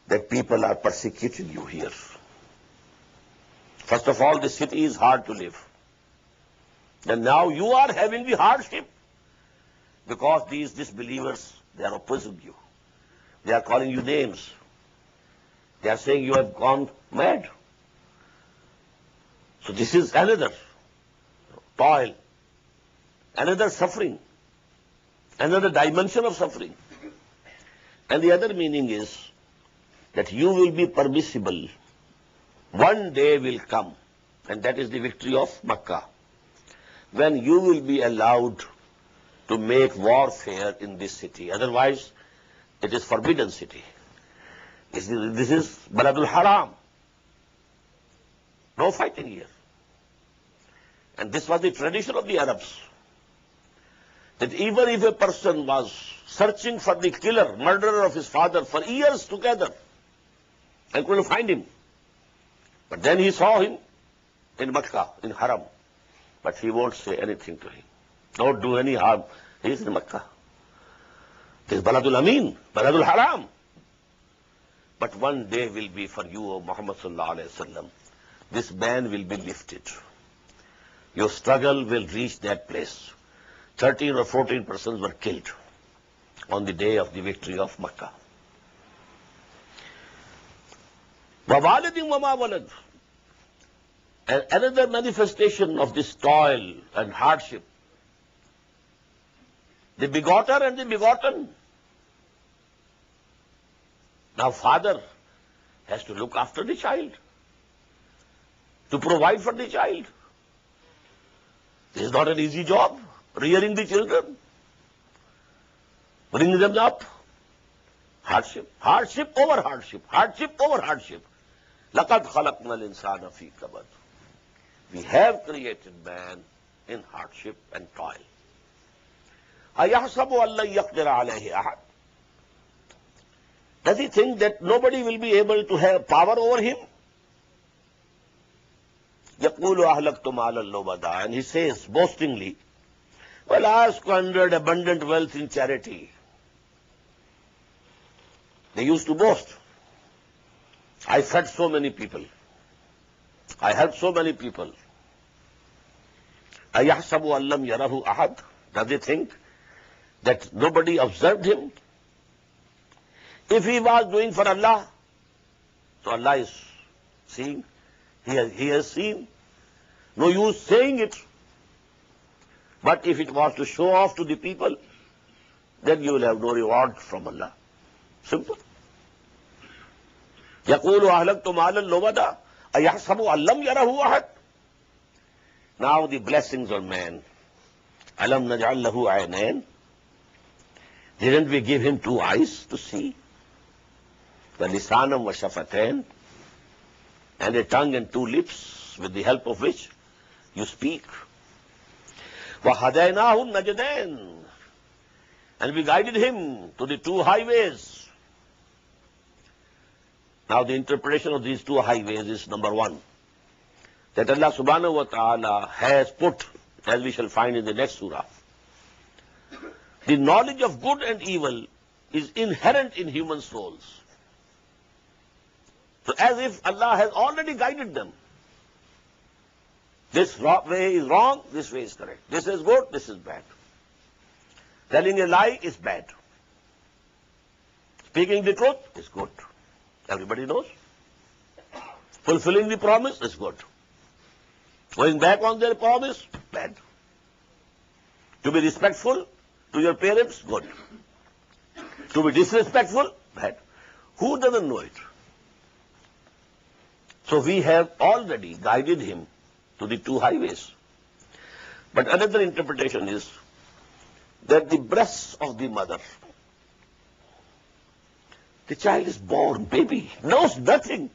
that people are persecuting you here. First of all, the city is hard to live. Then now you are having the hardship because these disbelievers, they are opposing you. They are calling you names. They are saying you have gone mad. So this is another toil, another suffering, another dimension of suffering. And the other meaning is that you will be permissible. One day will come, and that is the victory of Makkah, when you will be allowed to make warfare in this city. Otherwise, it is forbidden city. This is Baladul Haram. No fighting here. And this was the tradition of the Arabs, that even if a person was searching for the killer, murderer of his father for years together and couldn't find him, but then he saw him in Makkah, in Haram, but he won't say anything to him. Don't do any harm. He is in Makkah. This is Baladul Amin, Baladul Haram. But one day will be for you, O Muhammad sallallahu alayhi wa sallam. This ban will be lifted. Your struggle will reach that place. 13 or 14 persons were killed on the day of the victory of Makkah. وَوَالِدٍ وَمَا وَلَدٍ. And another manifestation of this toil and hardship, the begotter and the begotten. Now father has to look after the child, to provide for the child. This is not an easy job, rearing the children, bringing them up. Hardship, hardship over hardship, hardship over hardship. لَقَدْ خَلَقْنَا الْإِنسَانَ فِي كَبَدٍ. We have created man in hardship and toil. أَيَحْسَبُ أَن لَّن يَقْدِرَ عَلَيْهِ أَحَدٌ. Does he think that nobody will be able to have power over him? يَقُولُ أَهْلَكْتُ مَالًا لُبَدًا. And he says boastingly, well, I squandered abundant wealth in charity. They used to boast. I fed so many people. I helped so many people. أَيَحْسَبُ أَن لَّمْ يَرَهُ أَحَدٌ. Does he think that nobody observed him? If he was doing for Allah, so Allah is seeing. He has seen. No use saying it. But if it was to show off to the people, then you will have no reward from Allah. Simple. يَقُولُ أَهْلَكْتُ مَالًا لُبَدًا أَيَحْسَبُ أَن لَّمْ يَرَهُ أَحَدٌ. Now the blessings of man. أَلَمْ نَجْعَل لَّهُ عَيْنَيْنِ. Didn't we give him two eyes to see? وَلِسَانًا وَشَفَتَيْنِ. And a tongue and two lips, with the help of which you speak. وَهَدَيْنَاهُ النَّجْدَيْنِ. And we guided him to the two highways. Now the interpretation of these two highways is number one, that Allah subhanahu wa ta'ala has put, as we shall find in the next surah, the knowledge of good and evil is inherent in human souls. So as if Allah has already guided them. This way is wrong, this way is correct. This is good, this is bad. Telling a lie is bad. Speaking the truth is good. Everybody knows. Fulfilling the promise is good. Going back on their promise, bad. To be respectful to your parents, good. To be disrespectful, bad. Who doesn't know it? So we have already guided him to the two highways. But another interpretation is that the breasts of the mother, the child is born, baby, knows nothing.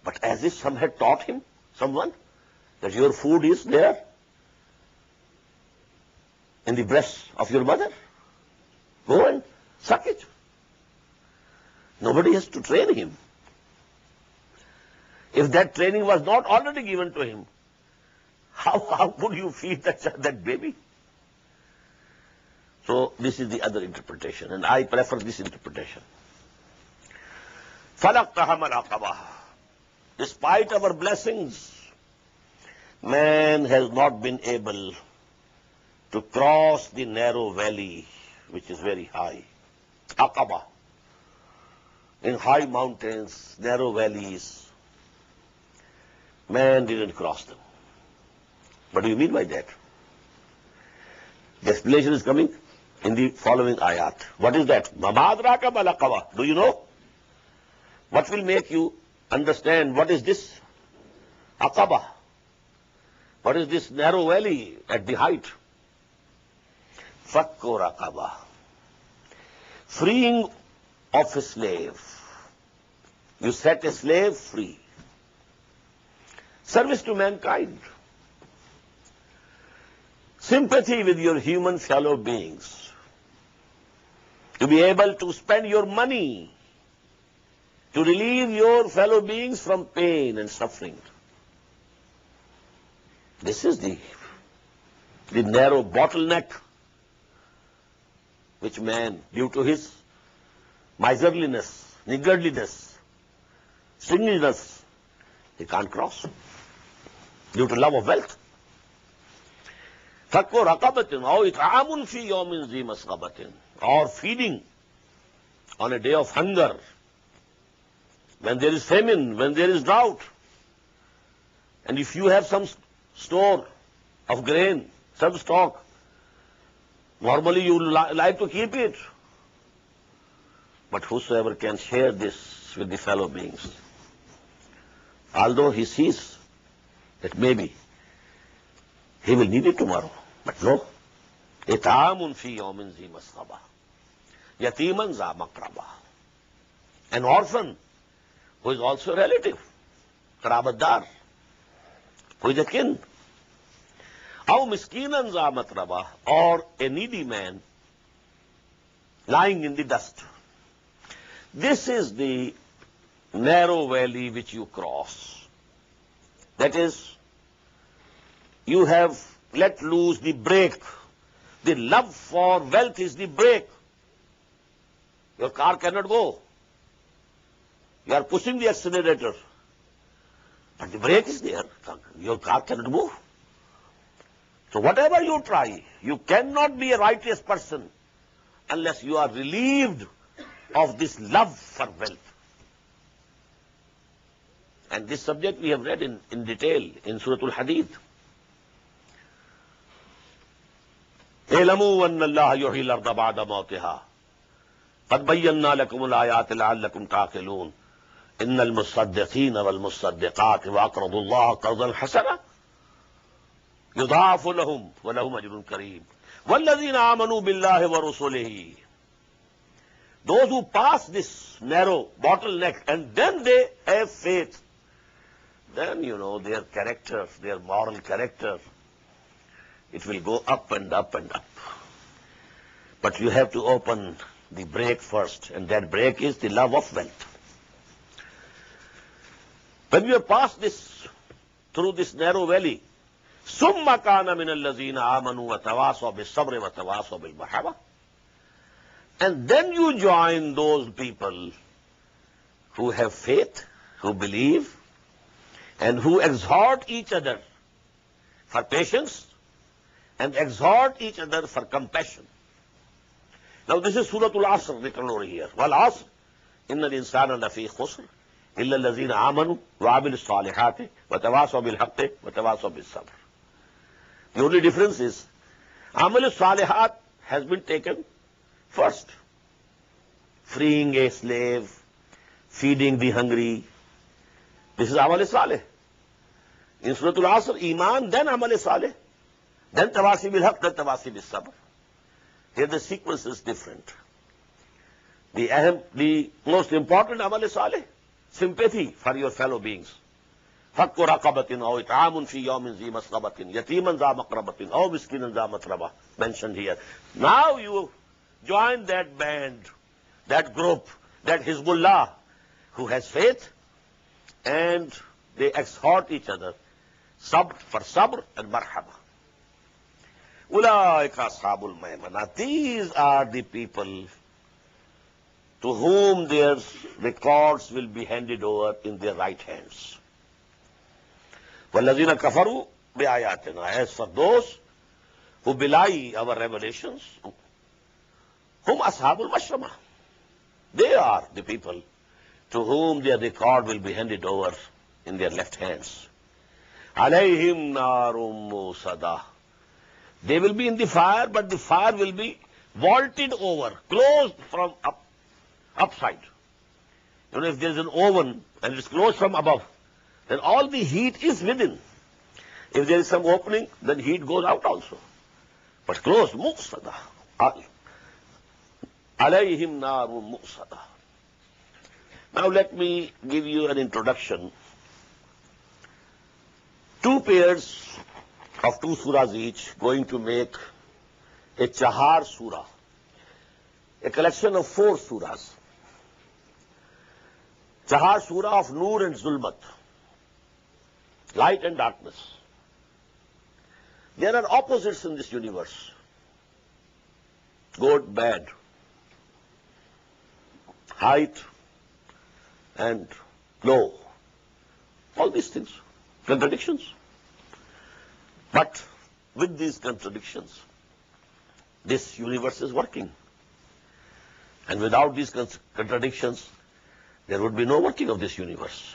But as if some had taught him, someone, that your food is there in the breast of your mother. Go and suck it. Nobody has to train him. If that training was not already given to him, how could you feed that baby? So this is the other interpretation, and I prefer this interpretation. فَلَقْتَهَمَ الْعَقَبَةَ. Despite our blessings, man has not been able to cross the narrow valley, which is very high. Aqaba. In high mountains, narrow valleys, man didn't cross them. What do you mean by that? The explanation is coming in the following ayat. What is that? مَمَا أَدْرَاكَ مَا الْعَقَبَةُ. Do you know? What will make you understand what is this Aqaba? What is this narrow valley at the height? فَكُّ رَقَبَةٍ. Freeing of a slave. You set a slave free. Service to mankind. sympathy with your human fellow beings, to be able to spend your money to relieve your fellow beings from pain and suffering. This is the narrow bottleneck which man, due to his miserliness, niggardliness, stinginess, he can't cross due to love of wealth. فَكُّ رَقَبَةٍ أَوْ إِطْعَامٌ فِي يَوْمٍ ذِي مَسْغَبَةٍ, or feeding on a day of hunger, when there is famine, when there is drought, and if you have some store of grain, some stock, normally you like to keep it. But whosoever can share this with the fellow beings, although he sees that maybe he will need it tomorrow, but no. إِطْعَامٌ فِي يَوْمٍ ذِي مَسْغَبَةٍ يَتِيمًا ذَا مَقْرَبَةٍ, an orphan who is also a relative, qarabatdar, who is a kin. أَوْ مِسْكِينًا ذَا مَتْرَبَةٍ, or a needy man lying in the dust. This is the narrow valley which you cross. That is, you have let loose the brake. The love for wealth is the brake. Your car cannot go. You are pushing the accelerator, but the brake is there. Your car cannot move. So whatever you try, you cannot be a righteous person unless you are relieved of this love for wealth. And this subject we have read in detail in Surah Al-Hadid. اعلموا أن الله يحيي الأرض بعد موتها قد بينا لكم الآيات لعلكم تعقلون إن المصدقين والمصدقات وأقرضوا الله قرضا حسنا يضاعف لهم ولهم أجر كريم والذين آمنوا بالله ورسله. Those who pass this narrow bottleneck and then they have faith, then their character, their moral character, it will go up and up and up. But you have to open the brake first, and that brake is the love of wealth. When you have passed through this narrow valley, ثُمَّ كَانَ مِنَ الَّذِينَ آمَنُوا وَتَوَاصَوْا بِالصَّبْرِ وَتَوَاصَوْا بِالْمَرْحَمَةِ, and then you join those people who have faith, who believe, and who exhort each other for patience and exhort each other for compassion. Now this is Surah Al-Asr written over here. وَالْعَصْرِ إِنَّ الْإِنسَانَ لَفِي خُسْرٍ إِلَّا الَّذِينَ آمَنُوا وَعَمِلُوا الصَّالِحَاتِ وَتَوَاصَوْا بِالْحَقِّ وَتَوَاصَوْا بِالصَّبْرِ. The only difference is Amal Salihat has been taken first. Freeing a slave, feeding the hungry. This is Amal Salih. In Surah Al-Asr, Iman, then Amal Salih, then Tawasi bil Haqq, then Tawasi bil Sabr. Here the sequence is different. The most important Amal Salih, sympathy for your fellow beings. فَكُّ رَقَبَةٍ أَوْ إِطْعَامٌ فِي يَوْمٍ ذِي مَسْغَبَةٍ يَتِيمًا ذَا مَقْرَبَةٍ أَوْ مِسْكِينًا ذَا مَتْرَبَةٍ, mentioned here. Now you join that band, that group, that Hizbullah, who has faith, and they exhort each other for sabr and marhaba. أُولَٰئِكَ أَصْحَابُ الْمَيْمَنَةِ. These are the people to whom their records will be handed over in their right hands. وَالَّذِينَ كَفَرُوا بِآيَاتِنَا. As for those who belie our revelations, hum ashabul mashramah. They are the people to whom their record will be handed over in their left hands. عَلَيْهِمْ نَارٌ مُّوصَدَةٌ. They will be in the fire, but the fire will be vaulted over, closed from upside. If there is an oven and it is closed from above, then all the heat is within. If there is some opening, then heat goes out also. But closed, muqsada. Alayhim narun muqsada. Now let me give you an introduction. Two pairs of 2 surahs each, going to make a Chahar surah, a collection of 4 surahs. Chahar surah of Noor and Zulmat, light and darkness. There are opposites in this universe. Good, bad, height and low. All these things, contradictions. But with these contradictions, this universe is working. And without these contradictions, there would be no working of this universe.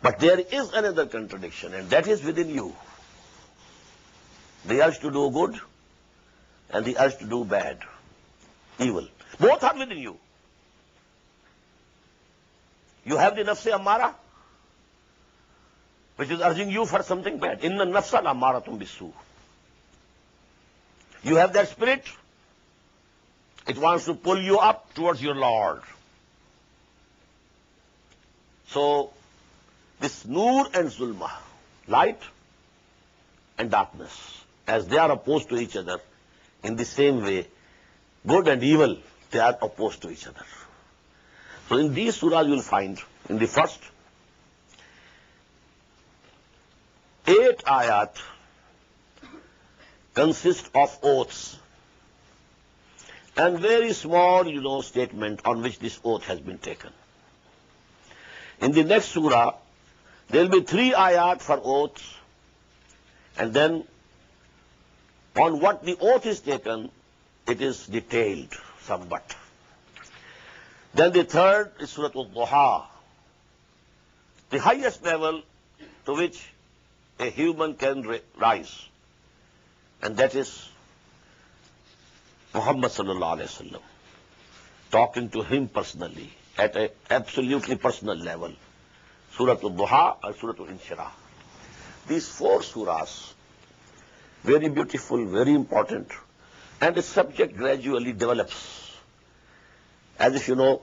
But there is another contradiction, and that is within you. The urge to do good and the urge to do bad, evil. Both are within you. You have the nafs-e ammara, which is urging you for something bad. Inna nafsa la-ammaratum bis-su. You have that spirit. It wants to pull you up towards your Lord. So, this Noor and Zulma, light and darkness, as they are opposed to each other, in the same way, good and evil, they are opposed to each other. So in these surahs you will find, in the first 8 ayat consist of oaths and very small, statement on which this oath has been taken. In the next surah, there will be 3 ayat for oaths, and then on what the oath is taken, it is detailed somewhat. Then the third is Surah Al-Duha, the highest level to which a human can rise, and that is Muhammad sallallahu alaihi wasallam, talking to him personally at an absolutely personal level. Surah Al-Duha and Surah Al-Inshirah. These 4 surahs, very beautiful, very important, and the subject gradually develops. As if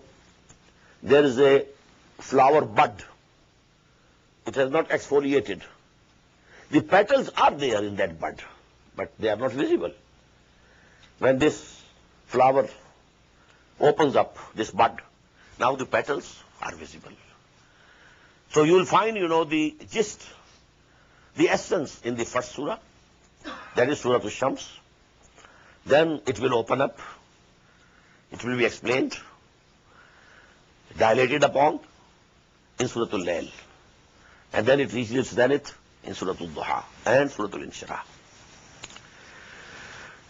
there is a flower bud. It has not exfoliated. The petals are there in that bud, but they are not visible. When this flower opens up, this bud, now the petals are visible. So you will find, the gist, the essence in the first surah, that is Surah Al-Shams. Then it will open up, it will be explained, dilated upon in Surah Al-Layl. And then it reaches its zenith in Surah Al-Duha and Surah Al-Inshirah.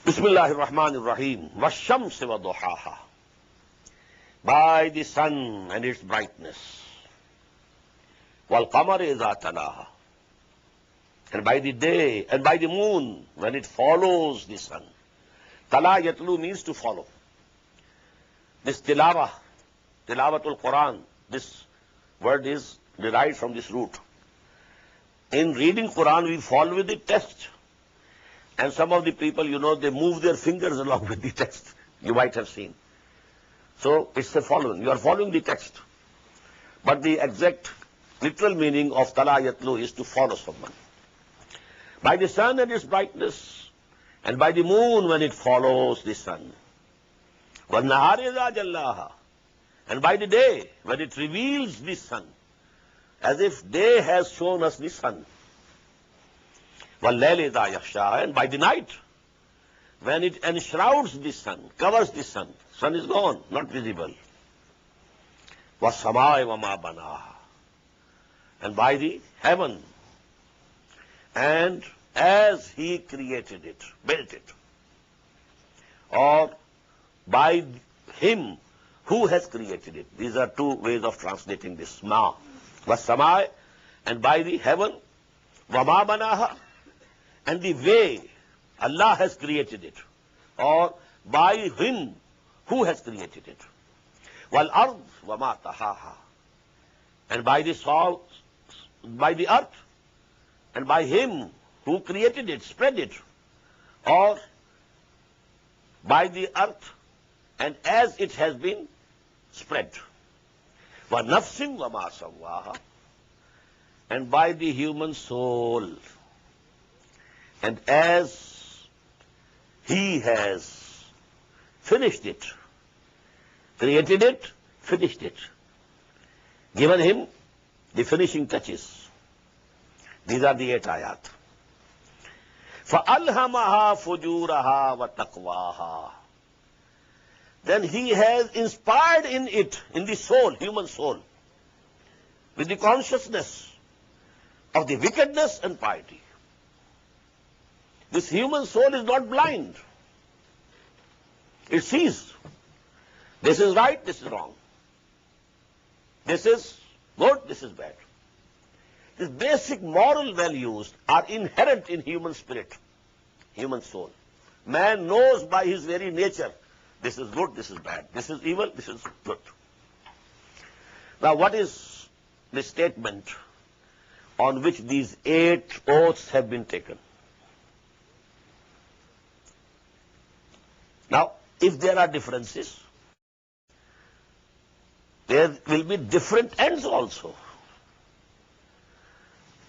Bismillahir-Rahmanir-Rahim. Wash-shamsi wa duhaha. By the sun and its brightness. Wal-qamari idha talaha. And by the day and by the moon when it follows the sun. Tala yatlu means to follow. This tilawatul Quran, this word is derived from this root. In reading Quran, we follow with the text. And some of the people, they move their fingers along with the text. You might have seen. So it's a following. You are following the text. But the exact literal meaning of Tala yatlu is to follow someone. By the sun and its brightness, and by the moon when it follows the sun. وَالنَّهَارِ إِذَا جَلَّاهَا. And by the day when it reveals the sun, as if day has shown us the sun. وَاللَّيْلِ إِذَا يَغْشَاهَا. And by the night when it enshrouds the sun, covers the sun. Sun is gone, not visible. وَالسَّمَاءِ وَمَا بَنَاهَا. And by the heaven, and as he created it, built it, or by him who has created it. These are 2 ways of translating this. Ma was-samai, and by the heaven, wama banaha, and the way Allah has created it, or by him who has created it. Wal ard wama tahaha, and by the soul, by the earth, and by him who created it, spread it, or by the earth and as it has been spread. وَنَفْسٍ وَمَا سَوَّاهَا. And by the human soul, And as He has finished it, created it, finished it, given Him the finishing touches. These are the 8 ayat. فَأَلْهَمَهَا فُجُورَهَا وَتَقْوَاهَا. Then He has inspired in it, in the soul, human soul, with the consciousness of the wickedness and piety. This human soul is not blind. It sees. This is right, this is wrong. This is good, this is bad. These basic moral values are inherent in human spirit, human soul. Man knows by his very nature, this is good, this is bad, this is evil, this is good. Now what is the statement on which these 8 oaths have been taken? Now, if there are differences, there will be different ends also.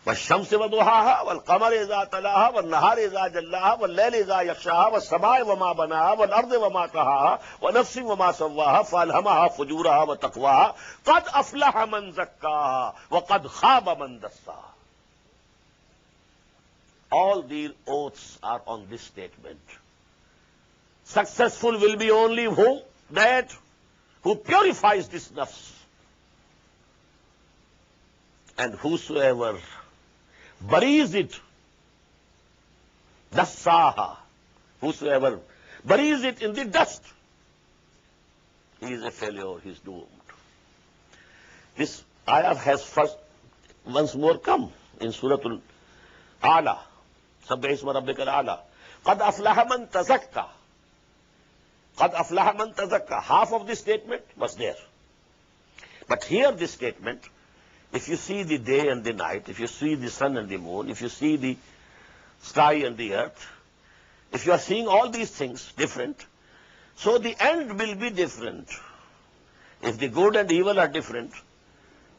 وَالشَّمْسِ وَضُحَاهَا وَالْقَمَرِ إِذَا تَلَاهَا وَالنَّهَارِ إِذَا جَلَّاهَا وَاللَّيْلِ إِذَا يَغْشَاهَا وَالسَّمَاءِ وَمَا بَنَاهَا وَالْأَرْضِ وَمَا طَحَاهَا وَنَفْسٍ وَمَا سَوَّاهَا فَأَلْهَمَهَا فُجُورَهَا وَتَقْوَاهَا قَدْ أَفْلَحَ مَنْ زَكَّاهَا وَقَدْ خَابَ مَنْ دَسَّاهَا. All these oaths are on this statement. Successful will be only who? That who purifies this nafs. And whosoever buries it, dassaha, whosoever buries it in the dust, he is a failure, he is doomed. This ayah has first once more come in Surah Al-Ala, Sabbih isma rabbika al-Ala. Qad aflaha man tazakka. Qad aflaha man tazakka. Half of this statement was there. But here this statement, if you see the day and the night, if you see the sun and the moon, if you see the sky and the earth, if you are seeing all these things different, so the end will be different. If the good and evil are different,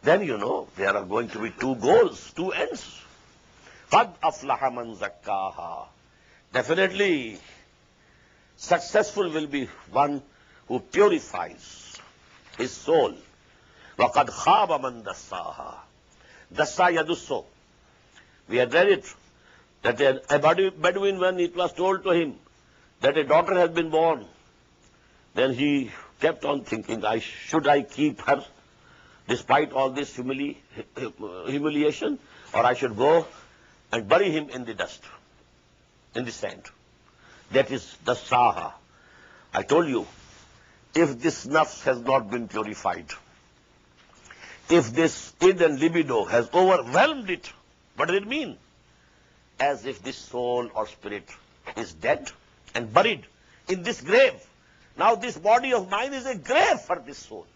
then you know there are going to be 2 goals, 2 ends. Qad aflaha man zakkaha. Definitely successful will be one who purifies his soul. وَقَدْ خَابَ مَنْ دَسَّاهَا. Dassa yadusso. We had read it, that a Bedouin, when it was told to him that a daughter has been born, then he kept on thinking, should I keep her despite all this humiliation, or I should go and bury him in the dust, in the sand. That is dassaha. I told you, if this nafs has not been purified, if this id and libido has overwhelmed it, what does it mean? As if this soul or spirit is dead and buried in this grave. Now this body of mine is a grave for this soul.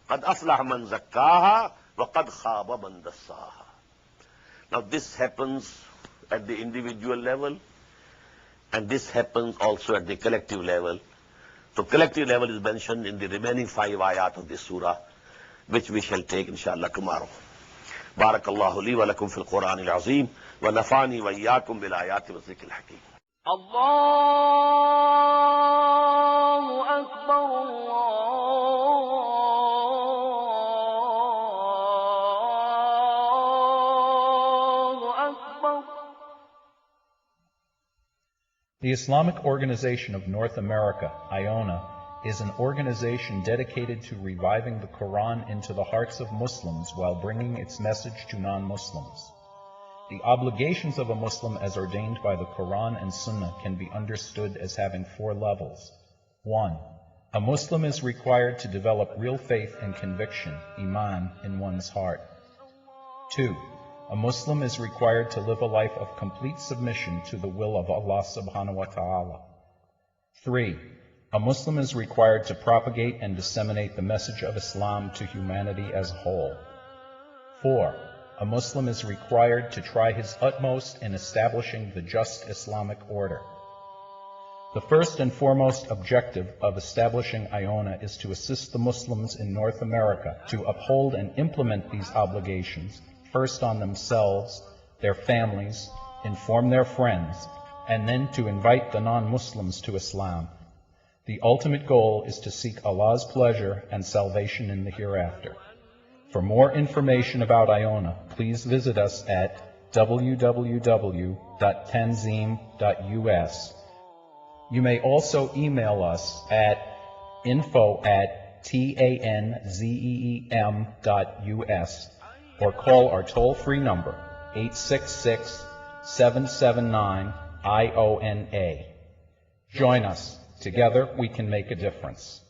قَدْ أَفْلَحَ مَنْ زَكَّاهَا وَقَدْ خَابَ مَنْ دَسَّاهَا. Now this happens at the individual level, and this happens also at the collective level. So collective level is mentioned in the remaining 5 ayat of this surah, which we shall take inshallah tomorrow. Barakallahu li wa lakum fil Qur'an al-Azim wa nafani wa iyyakum bil ayati wa dhikril hakim. Allahu Akbar, Allahu Akbar. The Islamic Organization of North America, IONA, is an organization dedicated to reviving the Quran into the hearts of Muslims while bringing its message to non-Muslims. The obligations of a Muslim as ordained by the Quran and Sunnah can be understood as having 4 levels. 1. A Muslim is required to develop real faith and conviction, iman, in one's heart. 2. A Muslim is required to live a life of complete submission to the will of Allah subhanahu wa ta'ala. 3. A Muslim is required to propagate and disseminate the message of Islam to humanity as a whole. 4. A Muslim is required to try his utmost in establishing the just Islamic order. The first and foremost objective of establishing IONA is to assist the Muslims in North America to uphold and implement these obligations, first on themselves, their families, inform their friends, and then to invite the non-Muslims to Islam. The ultimate goal is to seek Allah's pleasure and salvation in the hereafter. For more information about Iona, please visit us at www.tanzeem.us. You may also email us at info@tanzeem.us or call our toll-free number 866-779-IONA. Join us. Together we can make a difference.